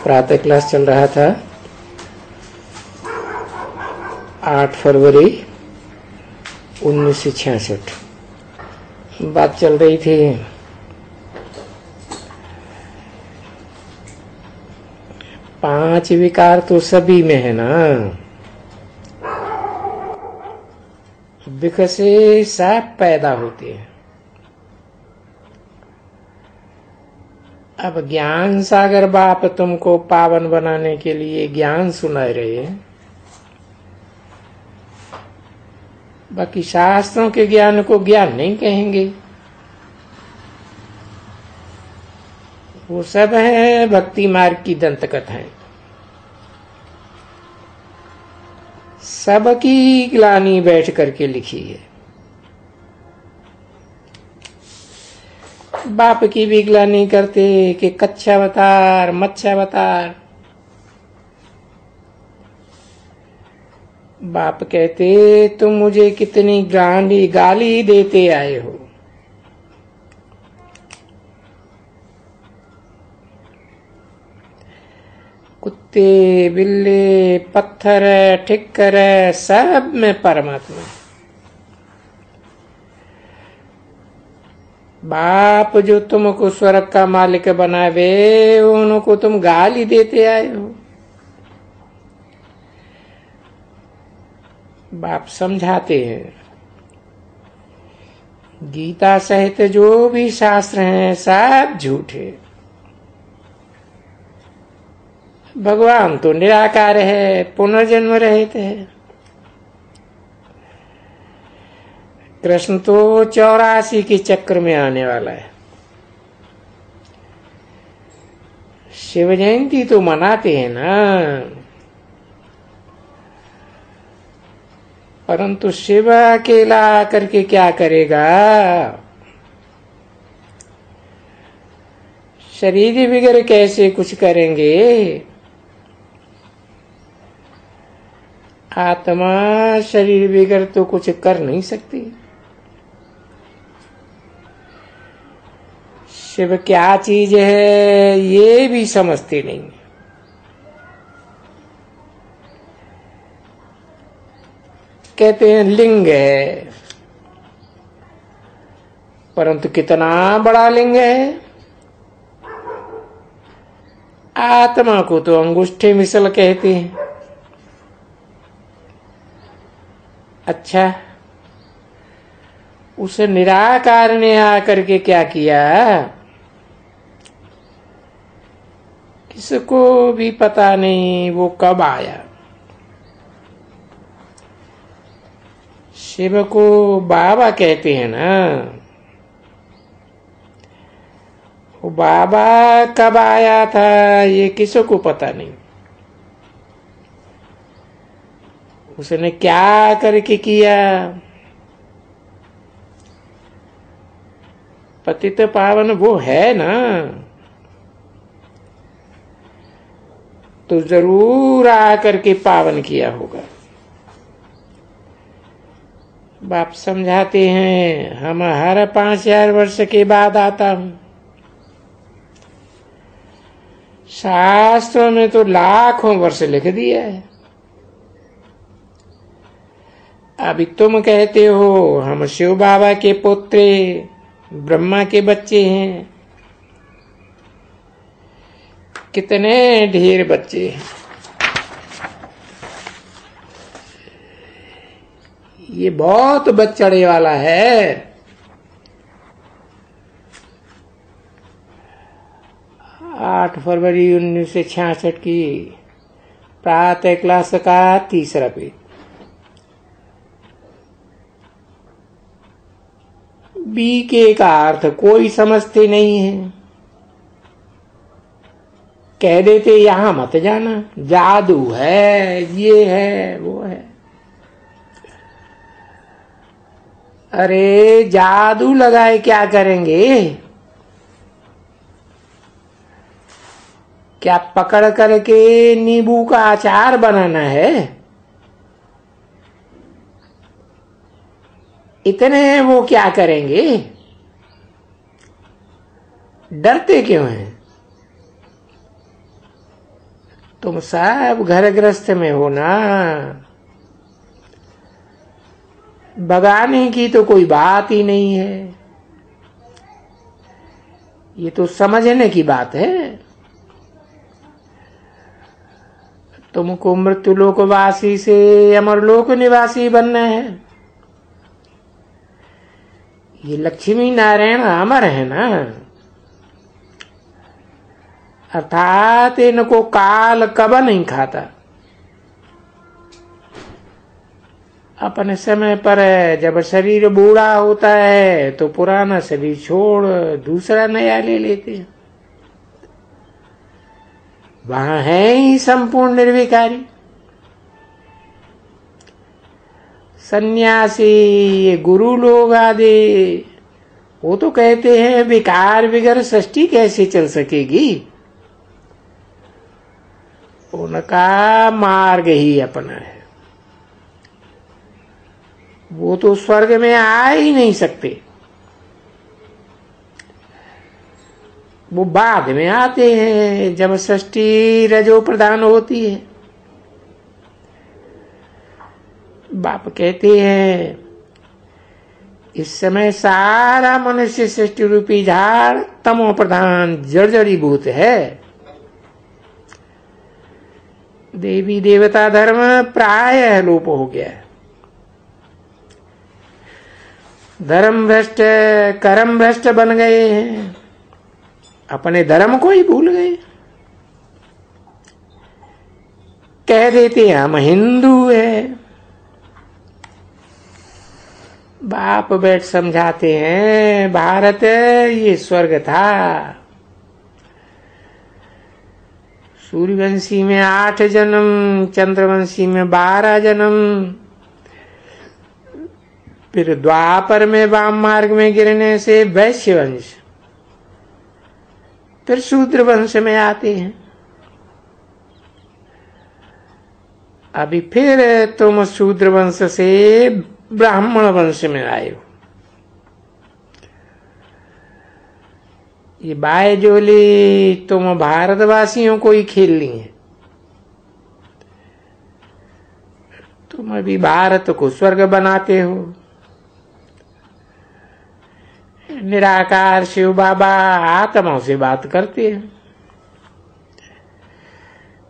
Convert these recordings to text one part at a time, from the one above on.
प्रातः क्लास चल रहा था 8 फरवरी 1966। बात चल रही थी पांच विकार तो सभी में है ना, विकसे सब पैदा होते हैं। अब ज्ञान सागर बाप तुमको पावन बनाने के लिए ज्ञान सुना रहे हैं, बाकी शास्त्रों के ज्ञान को ज्ञान नहीं कहेंगे। वो सब है भक्ति मार्ग की दंत कथाएं, सबकी ग्लानी बैठ करके लिखी है। बाप की भी ग्लानी करते कि कच्चा अवतार मच्छा अवतार। बाप कहते तुम मुझे कितनी गाली देते आए हो। कुत्ते बिल्ले पत्थर ठिक्कर सब में परमात्मा। बाप जो तुमको स्वर्ग का मालिक बनावे उनको तुम गाली देते आए हो। बाप समझाते हैं गीता सहित जो भी शास्त्र हैं सब झूठे। भगवान तो निराकार है, पुनर्जन्म रहित है। कृष्ण तो 84 के चक्र में आने वाला है। शिव जयंती तो मनाते हैं ना, परंतु शिव अकेला करके क्या करेगा। शरीर बिगड़ कैसे कुछ करेंगे। आत्मा शरीर बिगड़ तो कुछ कर नहीं सकती। शिव क्या चीज है ये भी समझते नहीं। कहते हैं लिंग है, परंतु कितना बड़ा लिंग है। आत्मा को तो अंगूठे मिसल कहते हैं। अच्छा, उस निराकार ने आकर के क्या किया किसको भी पता नहीं वो कब आया। शिव को बाबा कहते हैं ना, वो बाबा कब आया था ये किसी को पता नहीं। उसने क्या करके किया। पतित पावन वो है ना, तो जरूर आकर के पावन किया होगा। बाप समझाते हैं हम हर 5000 वर्ष के बाद आता हूं। शास्त्रों में तो लाखों वर्ष लिख दिया है। अभी तुम कहते हो हम शिव बाबा के पुत्र ब्रह्मा के बच्चे हैं। कितने ढेर बच्चे हैं। ये बहुत बच्चड़े वाला है। आठ फरवरी 1966 की प्रातः क्लास का तीसरा पेज। बीके का अर्थ कोई समझते नहीं है। कह देते यहां मत जाना, जादू है, ये है वो है। अरे जादू लगाए क्या करेंगे। क्या पकड़ करके नींबू का अचार बनाना है। इतने वो क्या करेंगे। डरते क्यों हैं। तुम सब घर गृहस्थ में हो ना, बगाने की तो कोई बात ही नहीं है। ये तो समझने की बात है। तुमको मृत्युलोकवासी से अमरलोक निवासी बनना है। ये लक्ष्मी नारायण अमर है ना, अर्थात इनको काल कब नहीं खाता। अपने समय पर जब शरीर बूढ़ा होता है तो पुराना शरीर छोड़ दूसरा नया ले लेते हैं। वहां है ही संपूर्ण निर्विकारी। सन्यासी गुरु लोग आदि वो तो कहते हैं विकार वगैरह सृष्टि कैसे चल सकेगी। उनका मार्ग ही अपना है। वो तो स्वर्ग में आ ही नहीं सकते, वो बाद में आते हैं जब सृष्टि रजो प्रधान होती है। बाप कहते हैं इस समय सारा मनुष्य सृष्टि रूपी झाड़ तमो प्रधान जर्जरीभूत है। देवी देवता धर्म प्रायः लोप हो गया है। धर्म भ्रष्ट कर्म भ्रष्ट बन गए हैं, अपने धर्म को ही भूल गए। कह देते हैं हम हिंदू है। बाप बैठ समझाते हैं भारत ये स्वर्ग था। सूर्यवंशी में 8 जन्म, चंद्रवंशी में 12 जन्म, फिर द्वापर में वाम मार्ग में गिरने से वैश्य वंश, फिर शूद्र वंश में आते हैं। अभी फिर तुम शूद्र वंश से ब्राह्मण वंश में आए हो। ये बायजोली तुम भारतवासियों को ही खेलनी है। तुम अभी भारत को स्वर्ग बनाते हो। निराकार शिव बाबा आत्माओं से बात करते हैं।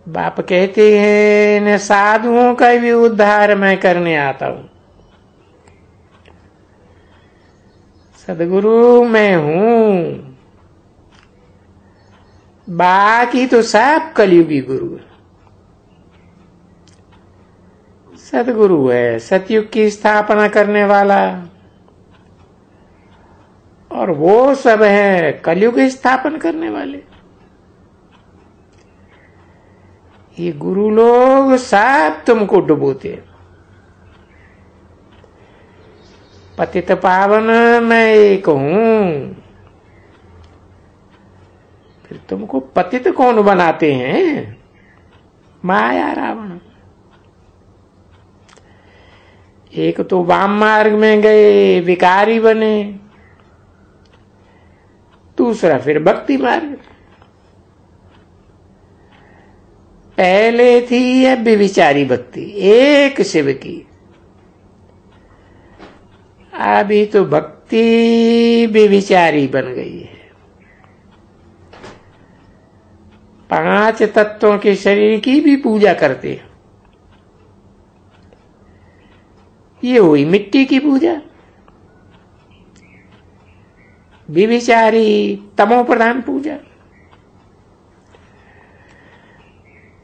बाप कहते हैं इन साधुओं का भी उद्धार मैं करने आता हूं। सदगुरु मैं हूं, बाकी तो सब कलयुगी गुरु है। सदगुरु है सतयुग की स्थापना करने वाला, और वो सब है कलयुग स्थापन करने वाले। ये गुरु लोग सब तुमको डुबोते। पतित पावन मैं एक हूं, फिर तुमको पतित कौन बनाते हैं? माया रावण। एक तो वाम मार्ग में गए विकारी बने, दूसरा फिर भक्ति मार्ग। पहले थी है व्यभिचारी भक्ति एक शिव की, अभी तो भक्ति व्यभिचारी बन गई है। 5 तत्वों के शरीर की भी पूजा करते हैं। ये हुई मिट्टी की पूजा। व्यभिचारी तमो प्रधान पूजा।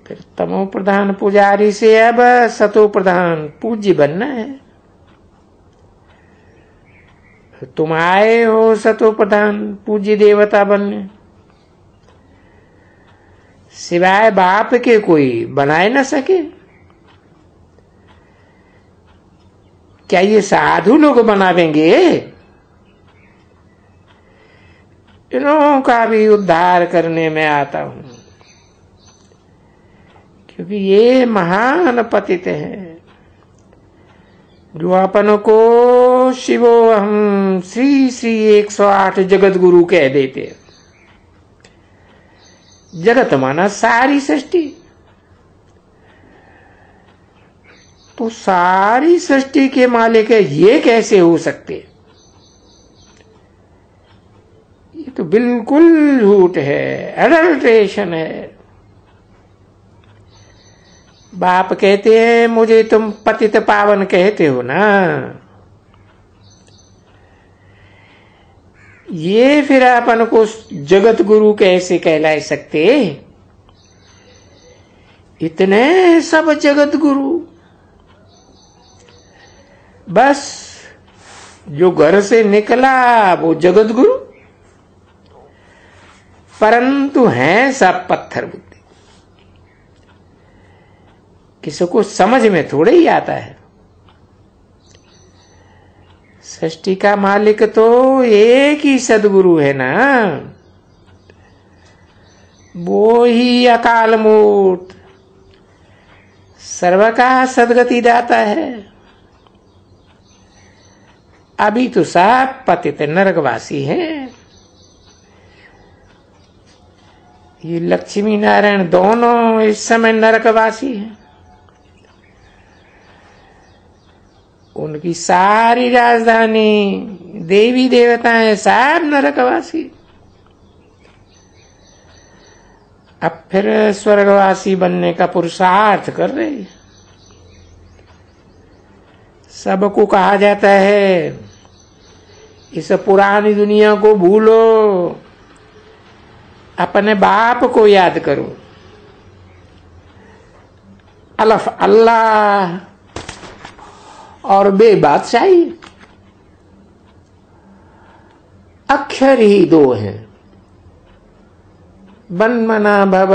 फिर तमो प्रधान पुजारी से अब सतो प्रधान पूज्य बनना है। तुम आए हो सतो प्रधान पूज्य देवता बनने, सिवाय बाप के कोई बनाए न सके। क्या ये साधु लोग बनावेंगे? इन्हों का भी उद्धार करने में आता हूं, क्योंकि ये महान पतित है जो अपन को शिवो हम श्री श्री 108 जगत गुरु कह देते। जगत माना सारी सृष्टि, तो सारी सृष्टि के मालिक है, ये कैसे हो सकते? ये तो बिल्कुल झूठ है, एडल्ट्रेशन है। बाप कहते हैं मुझे तुम पतित पावन कहते हो ना, ये फिर अपन को जगत गुरु कैसे कहला सकते? इतने सब जगत गुरु, बस जो घर से निकला वो जगत गुरु, परंतु हैं सब पत्थर बुद्धि। किसी को समझ में थोड़े ही आता है। सृष्टि का मालिक तो एक ही सदगुरु है ना, वो ही अकाल मूर्त सर्व का सदगति दाता है। अभी तो सब पतित नरकवासी हैं। ये लक्ष्मी नारायण दोनों इस समय नरकवासी हैं। उनकी सारी राजधानी देवी देवताएं सब नरकवासी। अब फिर स्वर्गवासी बनने का पुरुषार्थ कर रहे हैं। सबको कहा जाता है इस पुरानी दुनिया को भूलो, अपने बाप को याद करो। अलफ अल्लाह और बे बादशाही, अक्षर ही दो हैं। बन्मना भव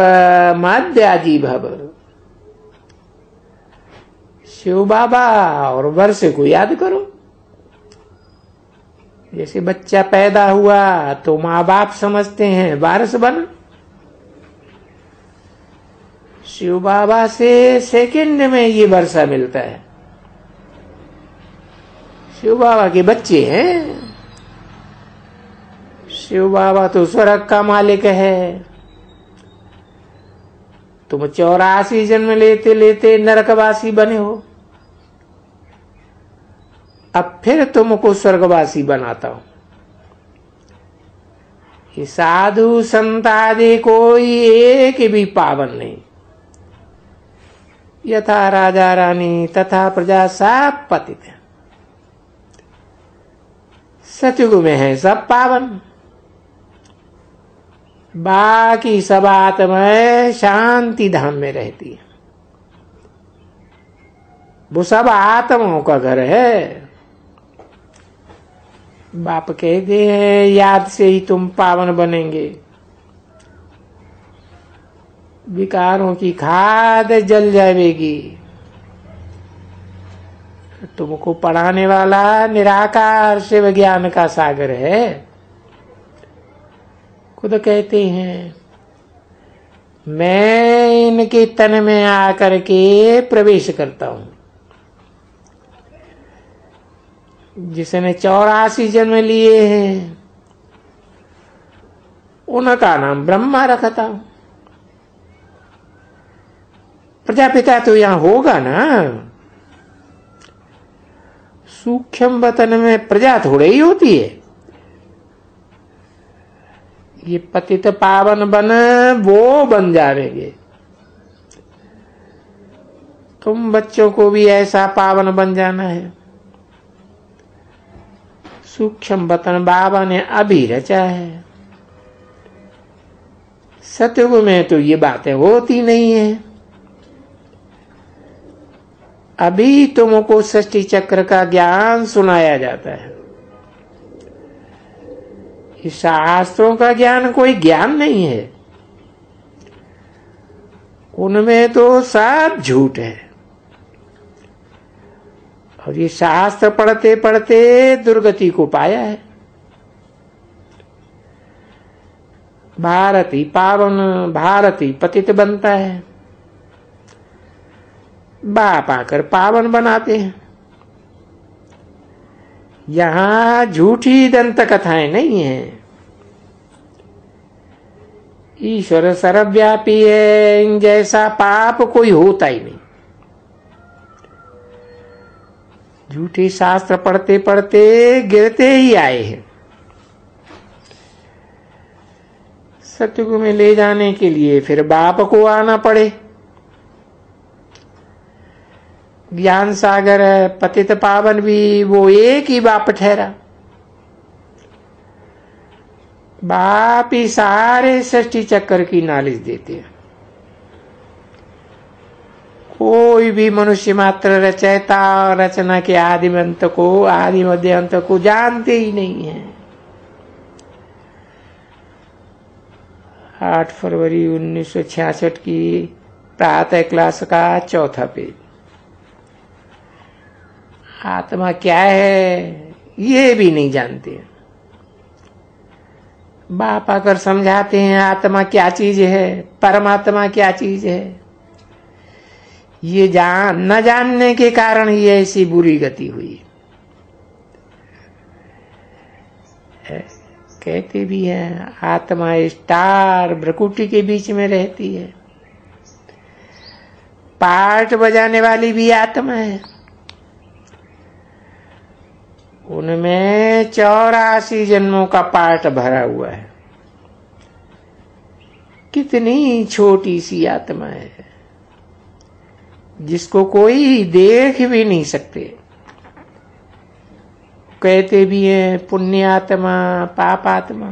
माद्याजी भव। शिव बाबा और वर्ष को याद करो। जैसे बच्चा पैदा हुआ तो माँ बाप समझते हैं वारिस बन। शिव बाबा से सेकंड में ये वर्षा मिलता है। शिव बाबा के बच्चे हैं। शिव बाबा तो स्वर्ग का मालिक है। तुम 84 जन्म लेते लेते नरकवासी बने हो। अब फिर तुमको स्वर्गवासी बनाता हूं। ये साधु संत आदि कोई एक भी पावन नहीं। यथा राजा रानी तथा प्रजा सब पतित है। सतयुग में है सब पावन। बाकी सब आत्माएं शांति धाम में रहती है। वो सब आत्माओं का घर है। बाप कहते हैं याद से ही तुम पावन बनेंगे। विकारों की खाद जल जाएगी। तुमको पढ़ाने वाला निराकार शिव ज्ञान का सागर है। खुद कहते हैं मैं इनके तन में आकर के प्रवेश करता हूं। जिसने 84 जन्म लिए हैं उनका नाम ब्रह्मा रखता हूं। प्रजापिता तो यहां होगा ना। सूक्ष्म वतन में प्रजा थोड़े ही होती है। ये पतित पावन बन वो बन जाएंगे। तुम बच्चों को भी ऐसा पावन बन जाना है। सूक्ष्म वतन बाबा ने अभी रचा है। सतयुग में तो ये बातें होती नहीं है। अभी तुमको सृष्टि चक्र का ज्ञान सुनाया जाता है। इस शास्त्रों का ज्ञान कोई ज्ञान नहीं है। उनमें तो सब झूठ है। और ये शास्त्र पढ़ते पढ़ते दुर्गति को पाया है। भारती पावन भारती पतित बनता है। बाप आकर पावन बनाते हैं। यहां झूठी दंत कथाएं नहीं है। ईश्वर सर्वव्यापी है। इन जैसा पाप कोई होता ही नहीं। झूठे शास्त्र पढ़ते पढ़ते गिरते ही आए हैं। सतयुग में ले जाने के लिए फिर बाप को आना पड़े। ज्ञान सागर पतित पावन भी वो एक ही बाप ठहरा। बाप ही सारे सृष्टि चक्र की नॉलेज देते हैं। कोई भी मनुष्य मात्र रचयिता और रचना के आदि अंत को, आदि मध्य अंत को जानते ही नहीं है। 8 फरवरी 1966 की प्रातः क्लास का 4था पेज। आत्मा क्या है ये भी नहीं जानते। बाप आकर समझाते हैं आत्मा क्या चीज है, परमात्मा क्या चीज है। ये न जानने के कारण ही ऐसी बुरी गति हुई। कहते भी हैं आत्मा स्टार भ्रकुटी के बीच में रहती है। पार्ट बजाने वाली भी आत्मा है। उनमें 84 जन्मों का पार्ट भरा हुआ है। कितनी छोटी सी आत्मा है जिसको कोई देख भी नहीं सकते। कहते भी हैं पुण्य आत्मा, पाप आत्मा।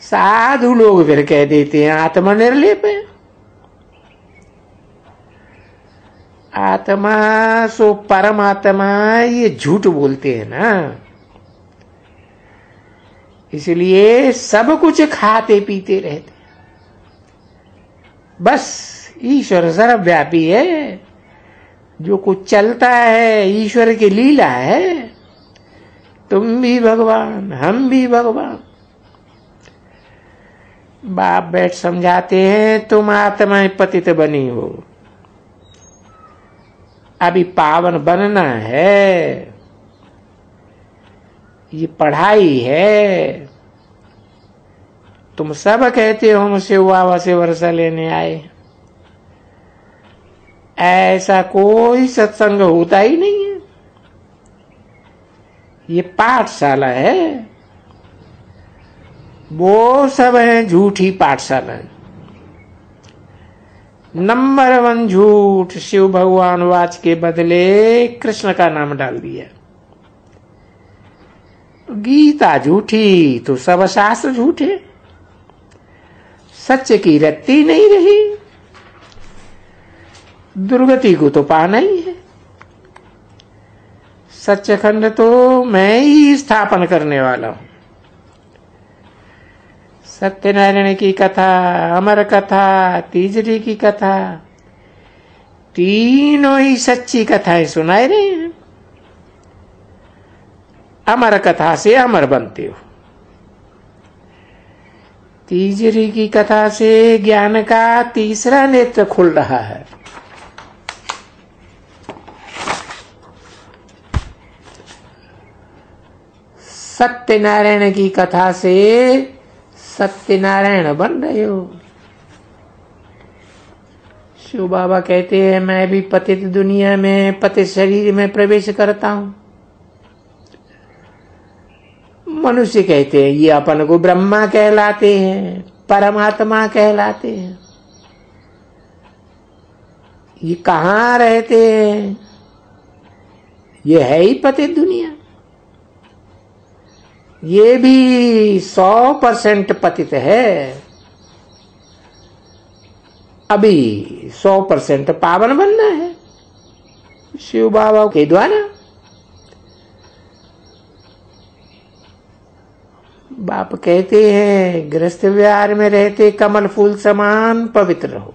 साधु लोग फिर कह देते हैं आत्मा निर्लेप है। आत्मा सो परमात्मा, ये झूठ बोलते हैं ना। इसलिए सब कुछ खाते पीते रहते। बस ईश्वर सर्वव्यापी है। जो कुछ चलता है ईश्वर की लीला है। तुम भी भगवान, हम भी भगवान। बाप बैठ समझाते हैं तुम आत्मा पतित बनी हो, अभी पावन बनना है। ये पढ़ाई है। तुम सब कहते हो मुझसे वावा से वर्षा लेने आए। ऐसा कोई सत्संग होता ही नहीं है। ये पाठशाला है। वो सब है झूठी पाठशाला। नंबर 1 झूठ शिव भगवान वाच के बदले कृष्ण का नाम डाल दिया। गीता झूठी तो सब शास्त्र झूठे। सत्य की रत्ती नहीं रही। दुर्गति को तो पाना ही है। सच्चखंड तो मैं ही स्थापन करने वाला हूं। सत्यनारायण की कथा, अमर कथा, तीजरी की कथा, तीनों ही सच्ची कथाएं सुनाई रही हैं। अमर कथा से अमर बनते हो। तीजरी की कथा से ज्ञान का तीसरा नेत्र खुल रहा है। सत्यनारायण की कथा से सत्यनारायण बन रहे हो। शिव बाबा कहते हैं मैं भी पतित दुनिया में पतित शरीर में प्रवेश करता हूं। मनुष्य कहते हैं ये अपन को ब्रह्मा कहलाते हैं, परमात्मा कहलाते हैं। ये कहाँ रहते हैं? ये है ही पतित दुनिया। ये भी 100% पतित है। अभी 100% पावन बनना है शिव बाबा के द्वारा। बाप कहते हैं गृहस्थ विहार में रहते कमल फूल समान पवित्र रहो।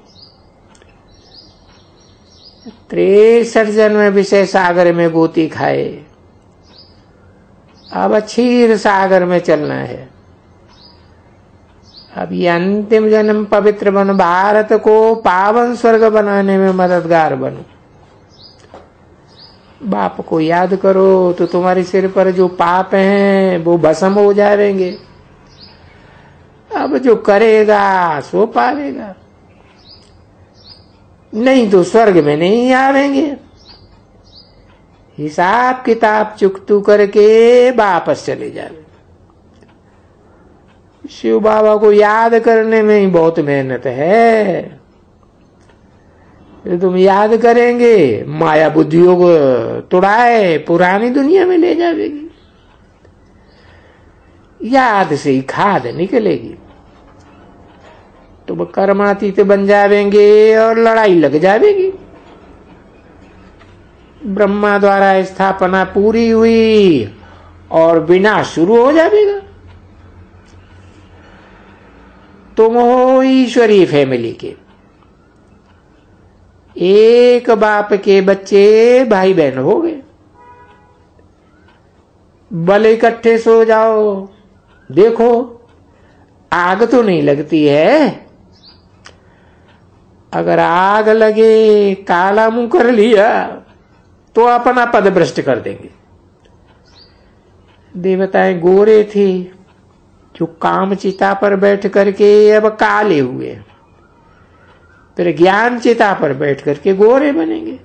63 जन्म विषय सागर में गोती खाए। अब क्षीर सागर में चलना है। अब ये अंतिम जन्म पवित्र बन भारत को पावन स्वर्ग बनाने में मददगार बनो। बाप को याद करो तो तुम्हारे सिर पर जो पाप हैं वो भस्म हो जाएंगे। अब जो करेगा सो पावेगा, नहीं तो स्वर्ग में नहीं आवेंगे। हिसाब किताब चुकतू करके वापस चले जावे। शिव बाबा को याद करने में ही बहुत मेहनत है। तो तुम याद करेंगे, माया बुद्धियों को तुड़ाए पुरानी दुनिया में ले जाएगी। याद से ही खाद निकलेगी। तुम कर्मातीत बन जावेंगे और लड़ाई लग जाएगी। ब्रह्मा द्वारा स्थापना पूरी हुई और विनाश शुरू हो जाएगा। तुम हो ईश्वरीय फैमिली के, एक बाप के बच्चे भाई बहन हो गए। भले इकट्ठे सो जाओ, देखो आग तो नहीं लगती है। अगर आग लगे, काला मुंह कर लिया तो अपना पद भ्रष्ट कर देंगे। देवताएं गोरे थे जो काम चिता पर बैठ करके अब काले हुए, फिर ज्ञान चिता पर बैठ करके गोरे बनेंगे।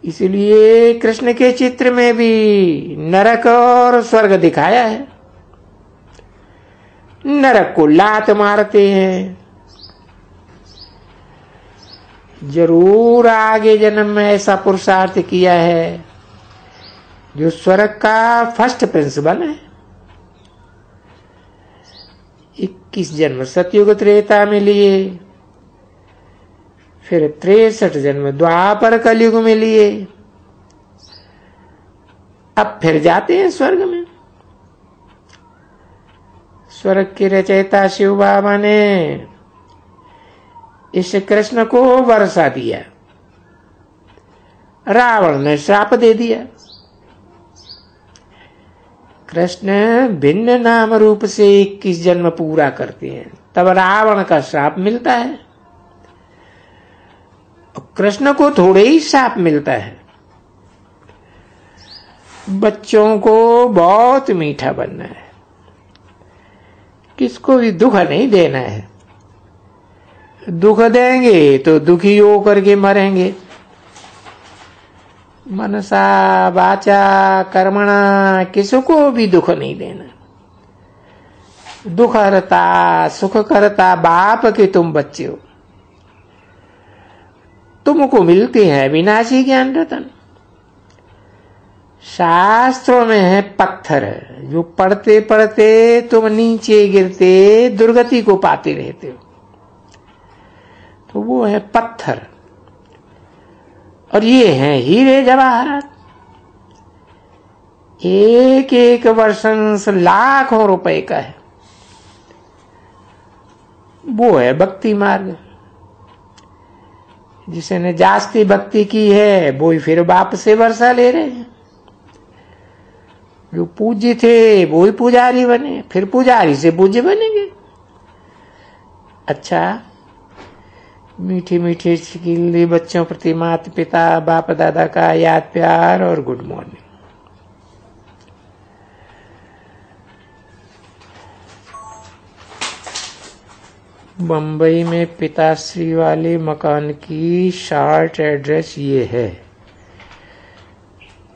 इसलिए कृष्ण के चित्र में भी नरक और स्वर्ग दिखाया है। नरक को लात मारते हैं, जरूर आगे जन्म में ऐसा पुरुषार्थ किया है जो स्वर्ग का फर्स्ट प्रिंस बने। 21 जन्म सतयुग त्रेता में लिए, फिर 63 जन्म द्वापर कलयुग में लिए, अब फिर जाते हैं स्वर्ग में। स्वर्ग के रचयिता शिव बाबा ने इस कृष्ण को वर्षा दिया, रावण ने श्राप दे दिया। कृष्ण भिन्न नाम रूप से 21 जन्म पूरा करते हैं, तब रावण का श्राप मिलता है। कृष्ण को थोड़े ही श्राप मिलता है। बच्चों को बहुत मीठा बनना है, किसको भी दुख नहीं देना है। दुख देंगे तो दुखी होकर के मरेंगे। मनसा वाचा कर्मणा, किसको भी दुख नहीं देना। दुख हरता सुख करता बाप के तुम बच्चे हो। तुमको मिलते हैं विनाशी ज्ञान रतन। शास्त्रों में है पत्थर, जो पढ़ते पढ़ते तुम नीचे गिरते दुर्गति को पाते रहते हो, तो वो है पत्थर। और ये है हीरे जवाहरात। एक एक वर्षंस लाखों रुपए का है। वो है भक्ति मार्ग। जिसने जास्ती भक्ति की है वो ही फिर बाप से वर्षा ले रहे हैं। जो पूज्य थे वो ही पुजारी बने, फिर पुजारी से पूज्य बनेंगे। अच्छा, मीठी मीठी चिल्ली बच्चों प्रति माता पिता बाप दादा का याद प्यार और गुड मॉर्निंग। बंबई में पिताश्री वाले मकान की शार्ट एड्रेस ये है।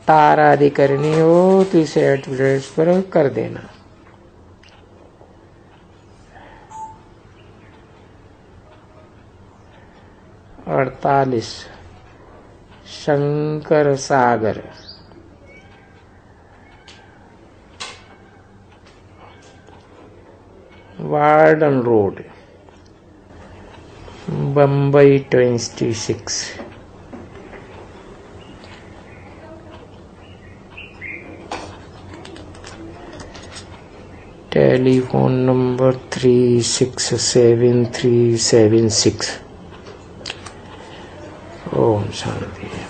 तार आदि करनी हो तो इसे एड्रेस पर कर देना। और 48 Shankar Sagar, Warden road, Bombay 26। Telephone number 367376। ओम शांति।